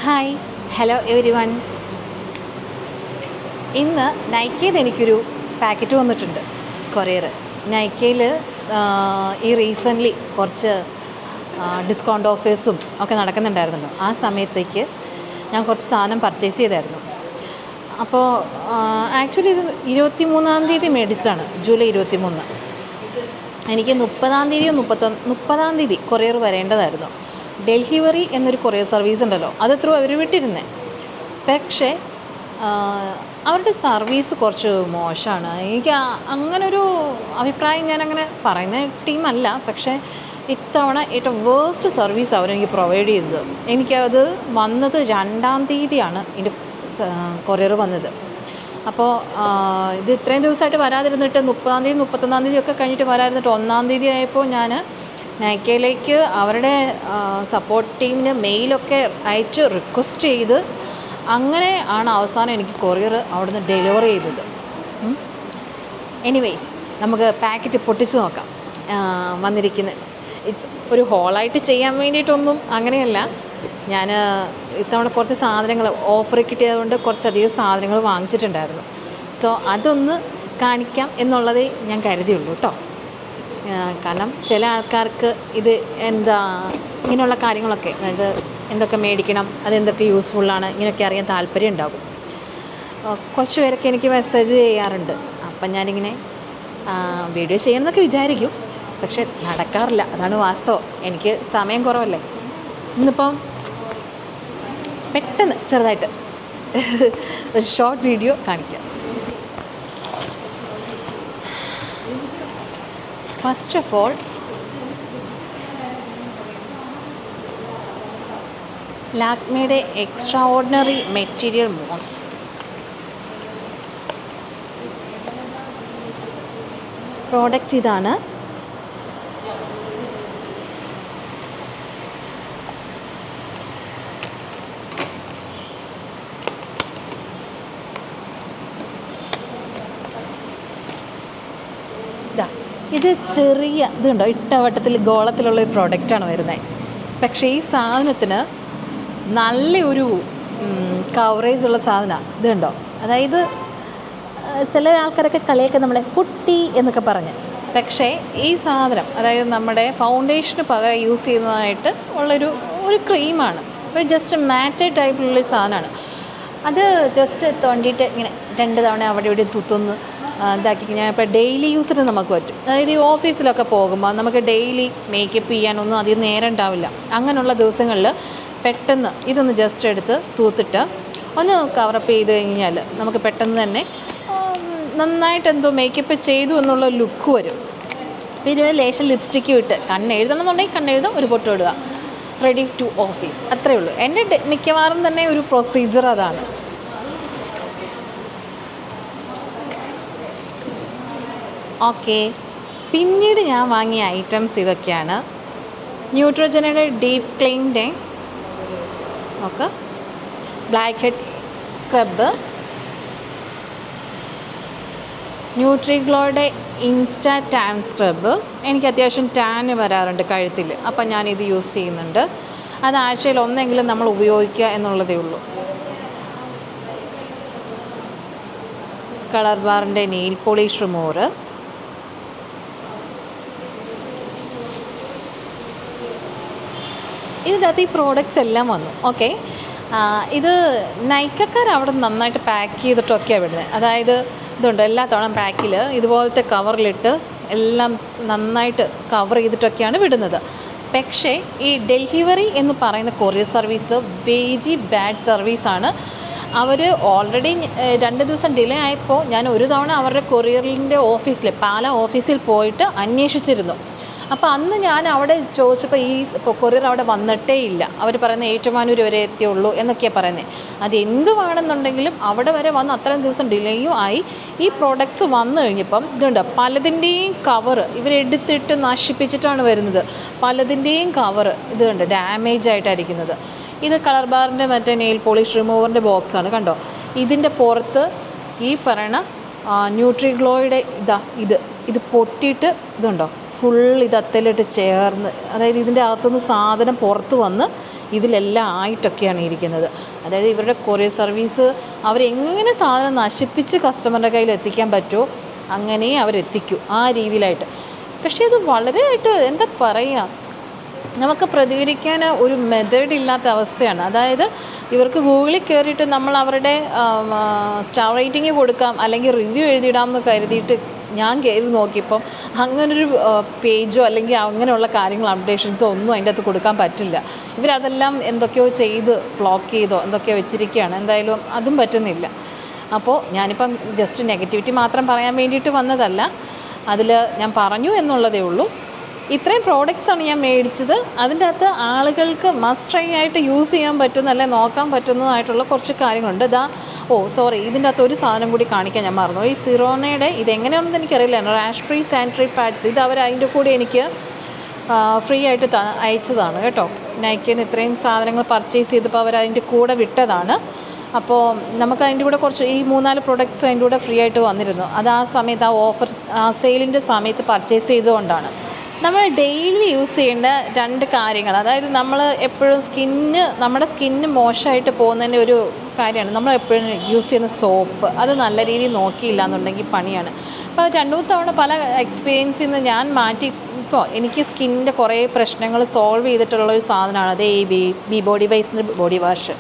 Hi hello every one. ഇന്ന് നൈക്കയിൽ എനിക്കൊരു packet വന്നിട്ടുണ്ട്, കൊറിയർ. നൈക്കയിൽ ഈ റീസെൻ്റ്ലി കുറച്ച് ഡിസ്കൗണ്ട് ഓഫേഴ്സും ഒക്കെ നടക്കുന്നുണ്ടായിരുന്നല്ലോ. ആ സമയത്തേക്ക് ഞാൻ കുറച്ച് സാധനം പർച്ചേസ് ചെയ്തായിരുന്നു. അപ്പോൾ ആക്ച്വലി ഇത് 23-ാം തീയതി മേടിച്ചാണ്, ജൂലൈ 23. എനിക്ക് 30-ാം തീയതിയോ 30-ാം തീയതി കൊറിയർ വരേണ്ടതായിരുന്നു. ഡെലിവറി എന്നൊരു കൊറിയർ സർവീസ് ഉണ്ടല്ലോ, അത് ത്രൂ അവർ വിട്ടിരുന്നത്. പക്ഷേ അവരുടെ സർവീസ് കുറച്ച് മോശമാണ്. എനിക്ക് അങ്ങനൊരു അഭിപ്രായം ഞാനങ്ങനെ പറയുന്ന ടീമല്ല, പക്ഷേ ഇത്തവണ ഏറ്റവും വേഴ്സ്റ്റ് സർവീസ് അവരെനിക്ക് പ്രൊവൈഡ് ചെയ്തത്. എനിക്കത് വന്നത് 2-ാം തീയതിയാണ് ഇതിൻ്റെ കൊറിയർ വന്നത്. അപ്പോൾ ഇത് ഇത്രയും ദിവസമായിട്ട് വരാതിരുന്നിട്ട് 30-ാം തീയതി 31-ാം തീയതി ഒക്കെ കഴിഞ്ഞിട്ട് വരാതിരുന്നിട്ട് 1-ാം തീയതി ആയപ്പോൾ ഞാൻ നൈക്കയിലേക്ക് അവരുടെ സപ്പോർട്ട് ടീമിന് മെയിലൊക്കെ അയച്ച് റിക്വസ്റ്റ് ചെയ്ത് അങ്ങനെ ആണ് അവസാനം എനിക്ക് കൊറിയർ അവിടുന്ന് ഡെലിവറി ചെയ്തത്. എനിവേയ്സ്, നമുക്ക് പാക്കറ്റ് പൊട്ടിച്ച് നോക്കാം. വന്നിരിക്കുന്നത് ഇറ്റ്സ് ഒരു ഹോളായിട്ട് ചെയ്യാൻ വേണ്ടിയിട്ടൊന്നും അങ്ങനെയല്ല. ഞാൻ ഇത്തവണ കുറച്ച് സാധനങ്ങൾ ഓഫർ കിട്ടിയതുകൊണ്ട് കുറച്ചധികം സാധനങ്ങൾ വാങ്ങിച്ചിട്ടുണ്ടായിരുന്നു. സോ അതൊന്ന് കാണിക്കാം എന്നുള്ളതേ ഞാൻ കരുതിയുള്ളൂ കേട്ടോ. കാരണം ചില ആൾക്കാർക്ക് ഇത് ഇങ്ങനെയുള്ള കാര്യങ്ങളൊക്കെ, അതായത് എന്തൊക്കെ മേടിക്കണം, അതെന്തൊക്കെ യൂസ്ഫുള്ളാണ്, ഇങ്ങനെയൊക്കെ അറിയാൻ താല്പര്യം ഉണ്ടാകും. കുറച്ച് പേരൊക്കെ എനിക്ക് മെസ്സേജ് ചെയ്യാറുണ്ട്. അപ്പം ഞാനിങ്ങനെ വീഡിയോ ചെയ്യണമെന്നൊക്കെ വിചാരിക്കും, പക്ഷെ നടക്കാറില്ല. അതാണ് വാസ്തവം. എനിക്ക് സമയം കുറവല്ലേ. ഇന്നിപ്പം പെട്ടെന്ന് ചെറുതായിട്ട് ഒരു ഷോർട്ട് വീഡിയോ കാണിക്കാം. ഫസ്റ്റ് ഓഫ് ഓൾ, ലാക്മേയുടെ extraordinary material mousse. Product ഇതാണ്. ഇത് ചെറിയ ഇതുണ്ടോ, ഇട്ടവട്ടത്തിൽ ഗോളത്തിലുള്ള ഒരു പ്രോഡക്റ്റാണ് വരുന്നത്. പക്ഷേ ഈ സാധനത്തിന് നല്ലൊരു കവറേജ് ഉള്ള സാധനമാണ്. ഇതുണ്ടോ, അതായത് ചില ആൾക്കാരൊക്കെ കളിയൊക്കെ നമ്മളെ കുട്ടി എന്നൊക്കെ പറഞ്ഞ്. പക്ഷേ ഈ സാധനം, അതായത് നമ്മുടെ ഫൗണ്ടേഷന് പകരം യൂസ് ചെയ്യുന്നതായിട്ട് ഒരു ക്രീമാണ്. ഒരു ജസ്റ്റ് മാറ്റ് ടൈപ്പിലുള്ള സാധനമാണ്. അത് ജസ്റ്റ് തോണ്ടിയിട്ട് ഇങ്ങനെ 2 തവണ അവിടെ ഇവിടെ തുത്തുന്ന് ഇതാക്കി കഴിഞ്ഞാൽ ഇപ്പോൾ ഡെയിലി യൂസിന് നമുക്ക് പറ്റും. അതായത് ഈ ഓഫീസിലൊക്കെ പോകുമ്പോൾ നമുക്ക് ഡെയിലി മേക്കപ്പ് ചെയ്യാനൊന്നും അധികം നേരം ഉണ്ടാവില്ല. അങ്ങനെയുള്ള ദിവസങ്ങളിൽ പെട്ടെന്ന് ഇതൊന്ന് ജസ്റ്റ് എടുത്ത് തൂത്തിട്ട് ഒന്ന് കവറപ്പ് ചെയ്ത് കഴിഞ്ഞാൽ നമുക്ക് പെട്ടെന്ന് തന്നെ നന്നായിട്ട് എന്തോ മേക്കപ്പ് ചെയ്തു എന്നുള്ള ലുക്ക് വരും. അപ്പോൾ ഇത് ലേശം ലിപ്സ്റ്റിക്ക് ഇട്ട് കണ്ണെഴുതണമെന്നുണ്ടെങ്കിൽ കണ്ണെഴുതാം, ഒരു പൊട്ട് ഇടുക, റെഡി ടു ഓഫീസ്. അത്രയേ ഉള്ളൂ. എൻ്റെ മിക്കവാറും തന്നെ ഒരു പ്രൊസീജിയർ അതാണ്. ഓക്കെ, പിന്നീട് ഞാൻ വാങ്ങിയ ഐറ്റംസ് ഇതൊക്കെയാണ്. ന്യൂട്രോജനയുടെ deep clean day, okay, black head scrub, ന്യൂട്രിഗ്ലോയുടെ ഇൻസ്റ്റാ ടാൻ സ്ക്രബ്. എനിക്ക് അത്യാവശ്യം ടാൻ വരാറുണ്ട് കഴുത്തിൽ, അപ്പം ഞാനിത് യൂസ് ചെയ്യുന്നുണ്ട്. അത് ആഴ്ചയിൽ ഒന്നെങ്കിലും നമ്മൾ ഉപയോഗിക്കുക എന്നുള്ളതേ ഉള്ളൂ. കളർ ബാറിൻ്റെ നെയിൽ പോളിഷ് റിമൂവർ. ഇതിനകത്ത് ഈ പ്രോഡക്റ്റ്സ് എല്ലാം വന്നു. ഓക്കെ, ഇത് നൈക്കക്കാർ അവിടെ നന്നായിട്ട് പാക്ക് ചെയ്തിട്ടൊക്കെയാണ് വിടുന്നത്. അതായത് ഇതുണ്ട്, എല്ലാ തവണ പാക്കിൽ ഇതുപോലത്തെ കവറിലിട്ട് എല്ലാം നന്നായിട്ട് കവർ ചെയ്തിട്ടൊക്കെയാണ് വിടുന്നത്. പക്ഷേ ഈ ഡെലിവറി എന്ന് പറയുന്ന കൊറിയർ സർവീസ് വെരി ബാഡ് സർവീസാണ്. അവർ ഓൾറെഡി 2 ദിവസം ഡിലേ ആയപ്പോൾ ഞാൻ ഒരു തവണ അവരുടെ കൊറിയറിൻ്റെ ഓഫീസിൽ, പാലാ ഓഫീസിൽ പോയിട്ട് അന്വേഷിച്ചിരുന്നു. അപ്പോൾ അന്ന് ഞാൻ അവിടെ ചോദിച്ചപ്പോൾ ഈ കൊറിയർ അവിടെ വന്നിട്ടേ ഇല്ല. അവർ പറയുന്നത് ഏറ്റുമാനൂർ വരെ എത്തിയുള്ളൂ എന്നൊക്കെയാണ് പറയുന്നത്. അത് എന്തുവാണെന്നുണ്ടെങ്കിലും അവിടെ വരെ വന്ന് അത്രയും ദിവസം ഡിലേയും ആയി. ഈ പ്രോഡക്റ്റ്സ് വന്നു കഴിഞ്ഞപ്പം ഇതുണ്ട്, പലതിൻ്റെയും കവറ് ഇവരെടുത്തിട്ട് നശിപ്പിച്ചിട്ടാണ് വരുന്നത്. പലതിൻ്റെയും കവറ് ഇതുണ്ട്, ഡാമേജ് ആയിട്ടായിരിക്കുന്നത്. ഇത് കളർ ബാറിൻ്റെ മറ്റേ നെയിൽ പോളിഷ് റിമൂവറിൻ്റെ ബോക്സാണ്, കണ്ടോ. ഇതിൻ്റെ പുറത്ത് ഈ പറയണ ന്യൂട്രിഗ്ലോയുടെ ഇത് പൊട്ടിയിട്ട് ഇതുണ്ടോ, ഫുൾ ഇത് അത്തലിട്ട് ചേർന്ന്, അതായത് ഇതിൻ്റെ അകത്തുനിന്ന് സാധനം പുറത്ത് വന്ന് ഇതിലെല്ലാം ആയിട്ടൊക്കെയാണ് ഇരിക്കുന്നത്. അതായത് ഇവരുടെ കൊറിയർ സർവീസ് അവരെങ്ങനെ സാധനം നശിപ്പിച്ച് കസ്റ്റമറുടെ കയ്യിൽ എത്തിക്കാൻ പറ്റുമോ അങ്ങനെ അവരെത്തിക്കും, ആ രീതിയിലായിട്ട്. പക്ഷേ ഇത് വളരെയായിട്ട് എന്താ പറയുക, നമുക്ക് പ്രതികരിക്കാൻ ഒരു മെത്തേഡ് ഇല്ലാത്ത അവസ്ഥയാണ്. അതായത് ഇവർക്ക് ഗൂഗിളിൽ കയറിയിട്ട് നമ്മൾ അവരുടെ സ്റ്റാർ റേറ്റിംഗ് കൊടുക്കാം അല്ലെങ്കിൽ റിവ്യൂ എഴുതിയിടാമെന്ന് കരുതിയിട്ട് ഞാൻ കയറി നോക്കിയപ്പം അങ്ങനൊരു പേജോ അല്ലെങ്കിൽ അങ്ങനെയുള്ള കാര്യങ്ങൾ അപ്ഡേഷൻസോ ഒന്നും അതിൻ്റെ അകത്ത് കൊടുക്കാൻ പറ്റില്ല. ഇവരതെല്ലാം എന്തൊക്കെയോ ചെയ്ത് ബ്ലോക്ക് ചെയ്തോ എന്തൊക്കെയോ വെച്ചിരിക്കുകയാണ്. എന്തായാലും അതും പറ്റുന്നില്ല. അപ്പോൾ ഞാനിപ്പം ജസ്റ്റ് നെഗറ്റിവിറ്റി മാത്രം പറയാൻ വേണ്ടിയിട്ട് വന്നതല്ല, അതിൽ ഞാൻ പറഞ്ഞു എന്നുള്ളതേ ഉള്ളൂ. ഇത്രയും പ്രോഡക്റ്റ്സാണ് ഞാൻ മേടിച്ചത്. അതിൻ്റെ അകത്ത് ആളുകൾക്ക് മസ്റ്റ് ട്രൈ ആയിട്ട് യൂസ് ചെയ്യാൻ പറ്റുന്ന അല്ലെ നോക്കാൻ പറ്റുന്നതായിട്ടുള്ള കുറച്ച് കാര്യങ്ങളുണ്ട്. ഇതിൻ്റെ അകത്ത് ഒരു സാധനം കൂടി കാണിക്കാൻ ഞാൻ മറന്നു. ഈ സിറോണയുടെ ഇതെങ്ങനെയാണെന്ന് എനിക്കറിയില്ല, റാഷ് ഫ്രീ സാനിറ്ററി പാഡ്സ്, ഇത് അവർ അതിൻ്റെ കൂടെ എനിക്ക് ഫ്രീ ആയിട്ട് അയച്ചതാണ് കേട്ടോ. നൈക്കിൽ നിന്ന് ഇത്രയും സാധനങ്ങൾ പർച്ചേസ് ചെയ്തപ്പോൾ അവർ അതിൻ്റെ കൂടെ വിട്ടതാണ്. അപ്പോൾ നമുക്ക് അതിൻ്റെ കൂടെ കുറച്ച് ഈ 3-4 പ്രൊഡക്ട്സ് അതിൻ്റെ കൂടെ ഫ്രീ ആയിട്ട് വന്നിരുന്നു. അത് ആ സമയത്ത് ആ സെയിലിൻ്റെ സമയത്ത് പർച്ചേസ് ചെയ്തുകൊണ്ടാണ്. നമ്മൾ ഡെയിലി യൂസ് ചെയ്യേണ്ട 2 കാര്യങ്ങൾ, അതായത് നമ്മൾ എപ്പോഴും നമ്മുടെ സ്കിന്ന് മോശമായിട്ട് പോകുന്നതിൻ്റെ ഒരു കാര്യമാണ് നമ്മൾ എപ്പോഴും യൂസ് ചെയ്യുന്ന സോപ്പ്. അത് നല്ല രീതിയിൽ നോക്കിയില്ല എന്നുണ്ടെങ്കിൽ പണിയാണ്. അപ്പോൾ 2-3 തവണ പല എക്സ്പീരിയൻസിൽ നിന്ന് ഞാൻ മാറ്റി. ഇപ്പോൾ എനിക്ക് സ്കിന്നിൻ്റെ കുറേ പ്രശ്നങ്ങൾ സോൾവ് ചെയ്തിട്ടുള്ളൊരു സാധനമാണ് അത് ബി ബോഡി വൈസിൻ്റെ ബോഡി വാഷ്.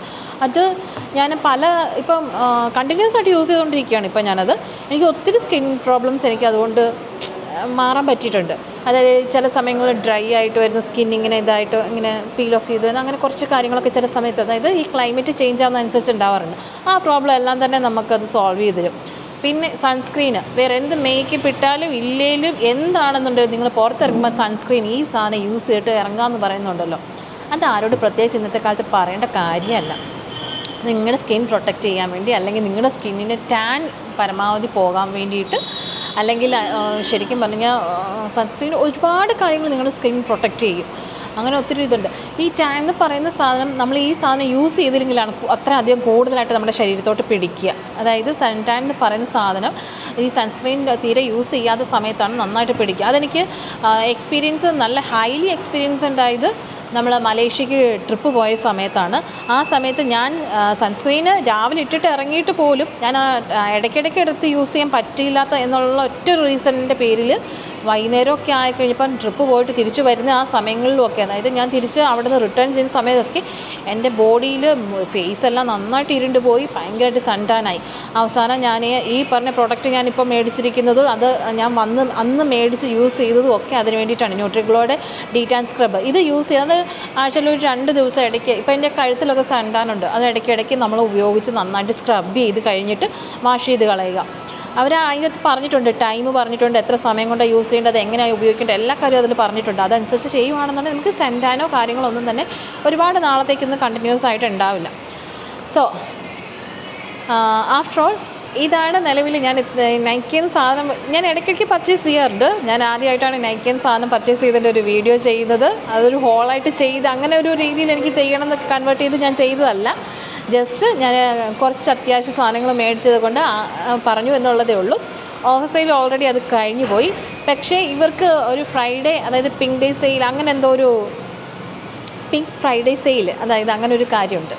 അത് ഞാൻ ഇപ്പം കണ്ടിന്യൂസ് ആയിട്ട് യൂസ് ചെയ്തുകൊണ്ടിരിക്കുകയാണ്. ഇപ്പം ഞാനത് എനിക്ക് ഒത്തിരി സ്കിൻ പ്രോബ്ലംസ് എനിക്ക് അതുകൊണ്ട് മാറാൻ പറ്റിയിട്ടുണ്ട്. അതായത് ചില സമയങ്ങളിൽ ഡ്രൈ ആയിട്ട് വരുന്ന സ്കിൻ ഇങ്ങനെ ഇങ്ങനെ പീൽ ഓഫ് ചെയ്ത് അങ്ങനെ കുറച്ച് കാര്യങ്ങളൊക്കെ ചില സമയത്ത്, അതായത് ഈ ക്ലൈമറ്റ് ചേഞ്ച് ആവുന്നതനുസരിച്ച് ഉണ്ടാവാറുണ്ട്. ആ പ്രോബ്ലം എല്ലാം തന്നെ നമുക്കത് സോൾവ് ചെയ്ത് തരും. പിന്നെ സൺസ്ക്രീന്, വേറെ എന്ത് മേക്കപ്പ് ഇട്ടാലും ഇല്ലേലും എന്താണെന്നുണ്ടെങ്കിൽ നിങ്ങൾ പുറത്തിറങ്ങുമ്പോൾ സൺസ്ക്രീൻ ഈ സാധനം യൂസ് ചെയ്തിട്ട് ഇറങ്ങാമെന്ന് പറയുന്നുണ്ടല്ലോ, അത് ആരോട് പ്രത്യേകിച്ച് ഇന്നത്തെ കാലത്ത് പറയേണ്ട കാര്യമല്ല. നിങ്ങളുടെ സ്കിൻ പ്രൊട്ടക്റ്റ് ചെയ്യാൻ വേണ്ടി, അല്ലെങ്കിൽ നിങ്ങളുടെ സ്കിന്നിന് ടാൻ പരമാവധി പോകാൻ വേണ്ടിയിട്ട്, അല്ലെങ്കിൽ ശരിക്കും പറഞ്ഞാൽ സൺസ്ക്രീൻ ഒരുപാട് കാര്യങ്ങൾ നിങ്ങളുടെ സ്കിൻ പ്രൊട്ടക്റ്റ് ചെയ്യും. അങ്ങനെ ഒത്തിരി ഇതുണ്ട്. ഈ ടാൻ എന്ന് പറയുന്ന സാധനം നമ്മൾ ഈ സാധനം യൂസ് ചെയ്തില്ലെങ്കിലാണ് അത്ര അധികം കൂടുതലായിട്ട് നമ്മുടെ ശരീരത്തോട്ട് പിടിക്കുക. അതായത് സൺ ടാൻ എന്ന് പറയുന്ന സാധനം ഈ സൺസ്ക്രീൻ തീരെ യൂസ് ചെയ്യാത്ത സമയത്താണ് നന്നായിട്ട് പിടിക്കുക. അതെനിക്ക് നല്ല ഹൈലി എക്സ്പീരിയൻസ് ഉണ്ടായത് നമ്മൾ മലേഷ്യക്ക് ട്രിപ്പ് പോയ സമയത്താണ്. ആ സമയത്ത് ഞാൻ സൺസ്ക്രീന് രാവിലെ ഇട്ടിട്ട് ഇറങ്ങിയിട്ട് പോലും ഞാൻ ഇടയ്ക്കിടയ്ക്ക് എടുത്ത് യൂസ് ചെയ്യാൻ പറ്റില്ലാത്ത എന്നുള്ള ഒറ്റ റീസണിൻ്റെ പേരിൽ വൈകുന്നേരമൊക്കെ ആയിക്കഴിഞ്ഞപ്പം ട്രിപ്പ് പോയിട്ട് തിരിച്ച് വരുന്ന ആ സമയങ്ങളിലുമൊക്കെ, അതായത് ഞാൻ തിരിച്ച് അവിടെ നിന്ന് റിട്ടേൺ ചെയ്യുന്ന സമയത്തൊക്കെ എൻ്റെ ബോഡിയിൽ ഫേസെല്ലാം നന്നായിട്ട് ഇരുണ്ട് പോയി, ഭയങ്കരമായിട്ട് സൺടാനായി. അവസാനം ഞാൻ ഈ പറഞ്ഞ പ്രോഡക്റ്റ് ഞാനിപ്പോൾ മേടിച്ചിരിക്കുന്നതും അത് ഞാൻ അന്ന് മേടിച്ച് യൂസ് ചെയ്തതും ഒക്കെ അതിന് വേണ്ടിയിട്ടാണ്. ന്യൂട്രിഗ്ലോയുടെ ഡീറ്റാൻ സ്ക്രബ് ഇത് യൂസ് ചെയ്തത് ആഴ്ചയിൽ ഒരു 2 ദിവസം ഇടയ്ക്ക്. ഇപ്പോൾ എൻ്റെ കഴുത്തിലൊക്കെ സൺടാനുണ്ട്, അത് ഇടയ്ക്കിടയ്ക്ക് നമ്മൾ ഉപയോഗിച്ച് നന്നായിട്ട് സ്ക്രബ് ചെയ്ത് കഴിഞ്ഞിട്ട് വാഷ് ചെയ്ത് കളയുക. അവർ അതിനകത്ത് പറഞ്ഞിട്ടുണ്ട്, ടൈം പറഞ്ഞിട്ടുണ്ട്, എത്ര സമയം കൊണ്ട് യൂസ് ചെയ്യേണ്ടത്, എങ്ങനെയാണ് ഉപയോഗിക്കേണ്ടത്, എല്ലാ കാര്യവും അതിൽ പറഞ്ഞിട്ടുണ്ട്. അതനുസരിച്ച് ചെയ്യുകയാണെന്നുണ്ടെങ്കിൽ നമുക്ക് സെൻറ്റാനോ കാര്യങ്ങളോ ഒന്നും തന്നെ ഒരുപാട് നാളത്തേക്കൊന്നും കണ്ടിന്യൂസ് ആയിട്ട് ഉണ്ടാവില്ല. സോ ആഫ്റ്റർ ഓൾ ഇതാണ് നിലവിൽ ഞാൻ നൈക്കിന്ന് സാധനം ഞാൻ ഇടയ്ക്കിടയ്ക്ക് പർച്ചേസ് ചെയ്യാറുണ്ട്. ഞാൻ ആദ്യമായിട്ടാണ് നൈക്കിന്ന് സാധനം പർച്ചേസ് ചെയ്തതിൻ്റെ ഒരു വീഡിയോ ചെയ്യുന്നത്. അതൊരു ഹോളായിട്ട് ചെയ്ത് അങ്ങനെ ഒരു രീതിയിൽ എനിക്ക് ചെയ്യണമെന്ന് കൺവേർട്ട് ചെയ്ത് ഞാൻ ചെയ്തതല്ല. ജസ്റ്റ് ഞാൻ കുറച്ച് അത്യാവശ്യ സാധനങ്ങൾ മേടിച്ചത് കൊണ്ട് പറഞ്ഞു എന്നുള്ളതേ ഉള്ളൂ. ഓഫർ സെയിൽ ഓൾറെഡി അത് കഴിഞ്ഞു പോയി. പക്ഷേ ഇവർക്ക് ഒരു ഫ്രൈഡേ, അതായത് പിങ്ക് ഡേ സെയിൽ, അങ്ങനെ എന്തോ ഒരു പിങ്ക് ഫ്രൈഡേ സെയിൽ, അതായത് അങ്ങനെ ഒരു കാര്യമുണ്ട്.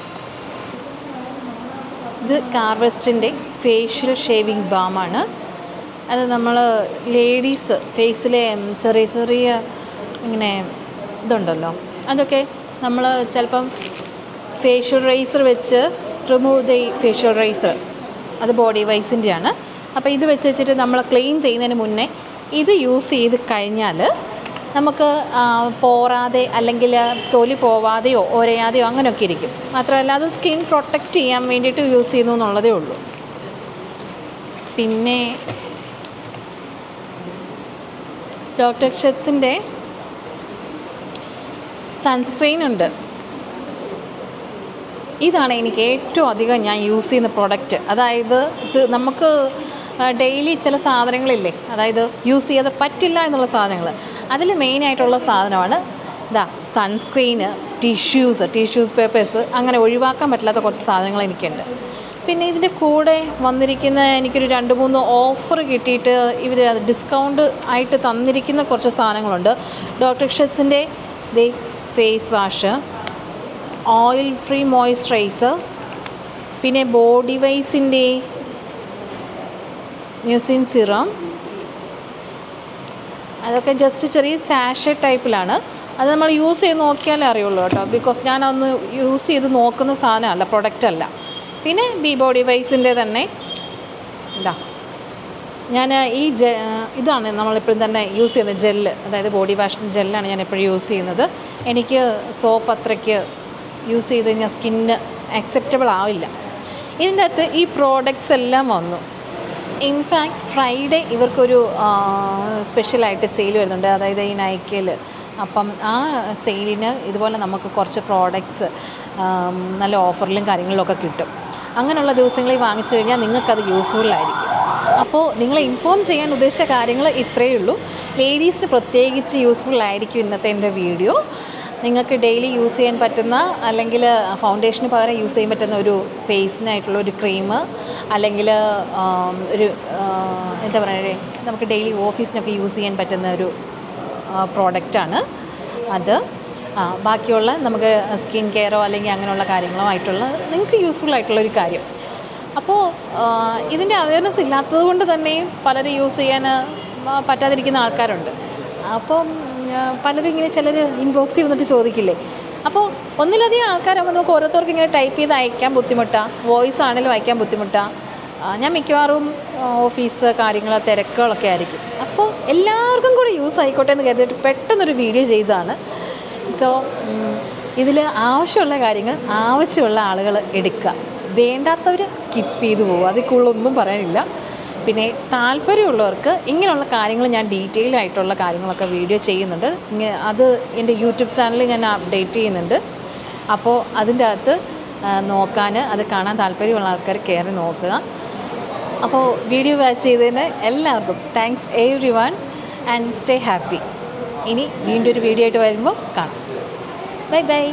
ഇത് കാർവെസ്റ്റിൻ്റെ ഫേഷ്യൽ ഷേവിങ് ബാമാണ്. അത് നമ്മൾ ലേഡീസ് ഫേസിലെ ചെറിയ ചെറിയ ഇങ്ങനെ ഇതുണ്ടല്ലോ, അതൊക്കെ നമ്മൾ ചിലപ്പം ഫേഷ്യൽ റേസർ വെച്ച് റിമൂവ് ദി ഫേഷ്യൽ റേസർ, അത് ബോഡി വൈസിൻ്റെയാണ്. അപ്പോൾ ഇത് വെച്ചിട്ട് നമ്മൾ ക്ലീൻ ചെയ്യുന്നതിന് മുന്നേ ഇത് യൂസ് ചെയ്ത് കഴിഞ്ഞാൽ നമുക്ക് പോറാതെ അല്ലെങ്കിൽ തൊലി പോവാതെയോ ഒരയാതെയോ അങ്ങനെയൊക്കെ ഇരിക്കും. മാത്രമല്ല അത് സ്കിൻ പ്രൊട്ടക്റ്റ് ചെയ്യാൻ വേണ്ടിയിട്ട് യൂസ് ചെയ്യുന്നു എന്നുള്ളതേ ഉള്ളൂ. പിന്നെ ഡോക്ടർ ഷെറ്റ്സിൻ്റെ സൺസ്ക്രീൻ ഉണ്ട്. ഇതാണ് എനിക്ക് ഏറ്റവും അധികം ഞാൻ യൂസ് ചെയ്യുന്ന പ്രൊഡക്റ്റ്. അതായത് ഇത് നമുക്ക് ഡെയിലി ചില സാധനങ്ങളില്ലേ, അതായത് യൂസ് ചെയ്യാതെ പറ്റില്ല എന്നുള്ള സാധനങ്ങൾ, അതിൽ മെയിനായിട്ടുള്ള സാധനമാണ് സൺസ്ക്രീന്, ടിഷ്യൂസ് പേപ്പേഴ്സ്, അങ്ങനെ ഒഴിവാക്കാൻ പറ്റില്ലാത്ത കുറച്ച് സാധനങ്ങൾ എനിക്കുണ്ട്. പിന്നെ ഇതിൻ്റെ കൂടെ വന്നിരിക്കുന്ന എനിക്കൊരു 2-3 ഓഫർ കിട്ടിയിട്ട് ഇവർ ഡിസ്കൗണ്ട് ആയിട്ട് തന്നിരിക്കുന്ന കുറച്ച് സാധനങ്ങളുണ്ട്. ഡോക്ടർ ഷെറ്റ്സിൻ്റെ face wash, oil free moisturiser, പിന്നെ ബോഡി വൈസിൻ്റെ മ്യൂസിൻ സിറം. അതൊക്കെ ജസ്റ്റ് ചെറിയ സാഷെ ടൈപ്പിലാണ്. അത് നമ്മൾ യൂസ് ചെയ്ത് നോക്കിയാലേ അറിയുള്ളൂ കേട്ടോ, ബിക്കോസ് ഞാനൊന്ന് യൂസ് ചെയ്ത് നോക്കുന്ന സാധനമല്ല, പ്രൊഡക്റ്റ് അല്ല. പിന്നെ ബോഡി വൈസിൻ്റെ തന്നെ ഇതാ, ഞാൻ ഈ ഇതാണ് നമ്മളിപ്പോഴും തന്നെ യൂസ് ചെയ്യുന്നത്, ജെല്ല്, അതായത് ബോഡി വാഷ് ജെല്ലാണ് ഞാൻ എപ്പോഴും യൂസ് ചെയ്യുന്നത്. എനിക്ക് സോപ്പ് അത്രയ്ക്ക് യൂസ് ചെയ്ത് കഴിഞ്ഞാൽ സ്കിന്ന് അക്സെപ്റ്റബിൾ ആവില്ല. ഇതിൻ്റെ അകത്ത് ഈ പ്രോഡക്റ്റ്സ് എല്ലാം വന്നു. ഇൻഫാക്ട് ഫ്രൈഡേ ഇവർക്കൊരു സ്പെഷ്യലായിട്ട് സെയിൽ വരുന്നുണ്ട്, അതായത് ഈ നൈക്കയിൽ. അപ്പം ആ സെയിലിന് ഇതുപോലെ നമുക്ക് കുറച്ച് പ്രോഡക്റ്റ്സ് നല്ല ഓഫറിലും കാര്യങ്ങളിലൊക്കെ കിട്ടും. അങ്ങനെയുള്ള ദിവസങ്ങളിൽ വാങ്ങിച്ചു കഴിഞ്ഞാൽ നിങ്ങൾക്കത് യൂസ്ഫുള്ളായിരിക്കും. അപ്പോൾ നിങ്ങളെ ഇൻഫോം ചെയ്യാൻ ഉദ്ദേശിച്ച കാര്യങ്ങൾ ഇത്രയേ ഉള്ളൂ. ലേഡീസിന് പ്രത്യേകിച്ച് യൂസ്ഫുള്ളായിരിക്കും ഇന്നത്തെ എൻ്റെ വീഡിയോ. നിങ്ങൾക്ക് ഡെയിലി യൂസ് ചെയ്യാൻ പറ്റുന്ന, അല്ലെങ്കിൽ ഫൗണ്ടേഷന് പകരം യൂസ് ചെയ്യാൻ പറ്റുന്ന ഒരു ഫേസിനായിട്ടുള്ള ഒരു ക്രീം, അല്ലെങ്കിൽ ഒരു എന്താ പറയുക, നമുക്ക് ഡെയിലി ഓഫീസിനൊക്കെ യൂസ് ചെയ്യാൻ പറ്റുന്ന ഒരു പ്രോഡക്റ്റാണ് അത്. ബാക്കിയുള്ള നമുക്ക് സ്കിൻ കെയറോ അല്ലെങ്കിൽ അങ്ങനെയുള്ള കാര്യങ്ങളോ ആയിട്ടുള്ള നിങ്ങൾക്ക് യൂസ്ഫുൾ ആയിട്ടുള്ളൊരു കാര്യം. അപ്പോൾ ഇതിൻ്റെ അവയർനെസ് ഇല്ലാത്തത് കൊണ്ട് തന്നെയും പലരും യൂസ് ചെയ്യാൻ പറ്റാതിരിക്കുന്ന ആൾക്കാരുണ്ട്. അപ്പം പലരും ഇങ്ങനെ ചിലർ ഇൻബോക്സിൽ വന്നിട്ട് ചോദിക്കില്ലേ. അപ്പോൾ ഒന്നിലധികം ആൾക്കാരാകുമ്പോൾ നമുക്ക് ഓരോരുത്തർക്ക് ഇങ്ങനെ ടൈപ്പ് ചെയ്ത് അയക്കാൻ ബുദ്ധിമുട്ടാണ്, വോയിസ് ആണെങ്കിലും അയക്കാൻ ബുദ്ധിമുട്ടാണ്. ഞാൻ മിക്കവാറും ഓഫീസ് കാര്യങ്ങൾ തിരക്കുകളൊക്കെ ആയിരിക്കും. അപ്പോൾ എല്ലാവർക്കും കൂടി യൂസ് ആയിക്കോട്ടെ എന്ന് കരുതിയിട്ട് പെട്ടെന്നൊരു വീഡിയോ ചെയ്തതാണ്. സോ ഇതിൽ ആവശ്യമുള്ള കാര്യങ്ങൾ ആവശ്യമുള്ള ആളുകൾ എടുക്കുക, വേണ്ടാത്തവർ സ്കിപ്പ് ചെയ്ത് പോകുക. അതിൽ കൂടുതലൊന്നും പറയാനില്ല. പിന്നെ താല്പര്യമുള്ളവർക്ക് ഇങ്ങനെയുള്ള കാര്യങ്ങൾ ഞാൻ ഡീറ്റെയിൽ ആയിട്ടുള്ള കാര്യങ്ങളൊക്കെ വീഡിയോ ചെയ്യുന്നുണ്ട്. അത് എൻ്റെ യൂട്യൂബ് ചാനലിൽ ഞാൻ അപ്ഡേറ്റ് ചെയ്യുന്നുണ്ട്. അപ്പോൾ അതിൻ്റെ അകത്ത് നോക്കാൻ, അത് കാണാൻ താല്പര്യമുള്ള ആൾക്കാർ കയറി നോക്കുക. അപ്പോൾ വീഡിയോ വാച്ച് ചെയ്തതിന് എല്ലാവർക്കും thanks every one and stay happy. ഇനി വീണ്ടും ഒരു വീഡിയോ ആയിട്ട് വരുമ്പോൾ കാണാം. Bye bye.